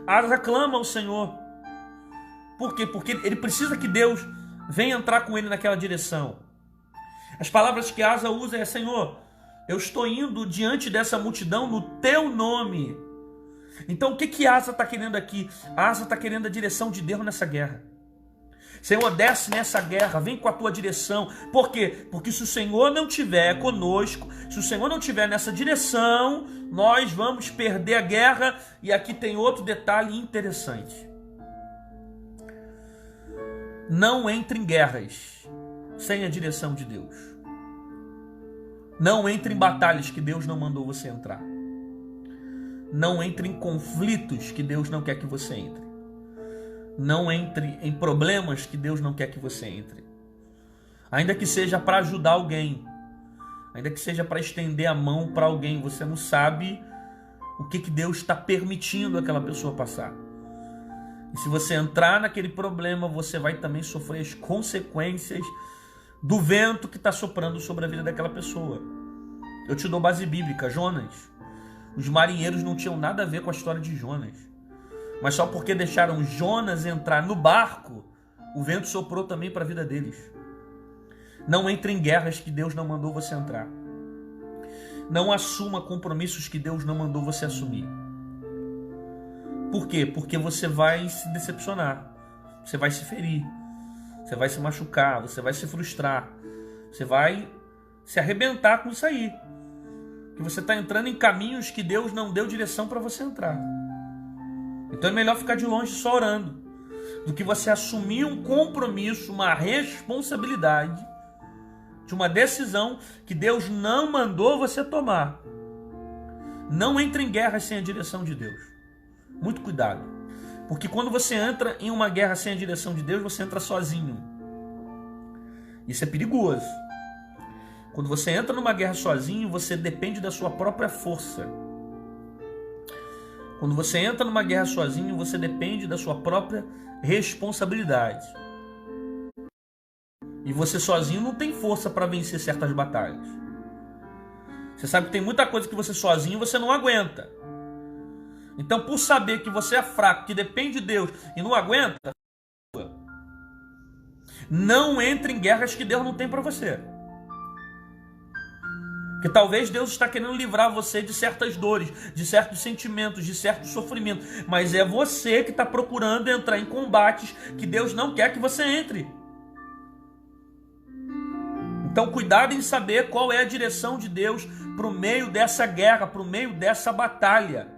Asa clama ao Senhor. Por quê? Porque ele precisa que Deus venha entrar com ele naquela direção. As palavras que Asa usa é: Senhor, eu estou indo diante dessa multidão no teu nome. Então o que Asa está querendo aqui? Asa está querendo a direção de Deus nessa guerra. Senhor, desce nessa guerra, vem com a tua direção. Por quê? Porque se o Senhor não estiver conosco, se o Senhor não estiver nessa direção, nós vamos perder a guerra. E aqui tem outro detalhe interessante. Não entre em guerras sem a direção de Deus. Não entre em batalhas que Deus não mandou você entrar. Não entre em conflitos que Deus não quer que você entre. Não entre em problemas que Deus não quer que você entre. Ainda que seja para ajudar alguém, ainda que seja para estender a mão para alguém, você não sabe o que Deus está permitindo aquela pessoa passar. E se você entrar naquele problema, você vai também sofrer as consequências do vento que está soprando sobre a vida daquela pessoa. Eu te dou base bíblica, Jonas. Os marinheiros não tinham nada a ver com a história de Jonas. Mas só porque deixaram Jonas entrar no barco, o vento soprou também para a vida deles. Não entre em guerras que Deus não mandou você entrar. Não assuma compromissos que Deus não mandou você assumir. Por quê? Porque você vai se decepcionar. Você vai se ferir. Você vai se machucar. Você vai se frustrar. Você vai se arrebentar com isso aí. Que você está entrando em caminhos que Deus não deu direção para você entrar. Então é melhor ficar de longe só orando, do que você assumir um compromisso, uma responsabilidade de uma decisão que Deus não mandou você tomar. Não entre em guerra sem a direção de Deus. Muito cuidado. Porque quando você entra em uma guerra sem a direção de Deus, você entra sozinho. Isso é perigoso. Quando você entra numa guerra sozinho, você depende da sua própria força. Quando você entra numa guerra sozinho, você depende da sua própria responsabilidade. E você sozinho não tem força para vencer certas batalhas. Você sabe que tem muita coisa que você sozinho você não aguenta. Então, por saber que você é fraco, que depende de Deus e não aguenta, não entre em guerras que Deus não tem para você. Porque talvez Deus está querendo livrar você de certas dores, de certos sentimentos, de certos sofrimentos. Mas é você que está procurando entrar em combates que Deus não quer que você entre. Então cuidado em saber qual é a direção de Deus para o meio dessa guerra, para o meio dessa batalha.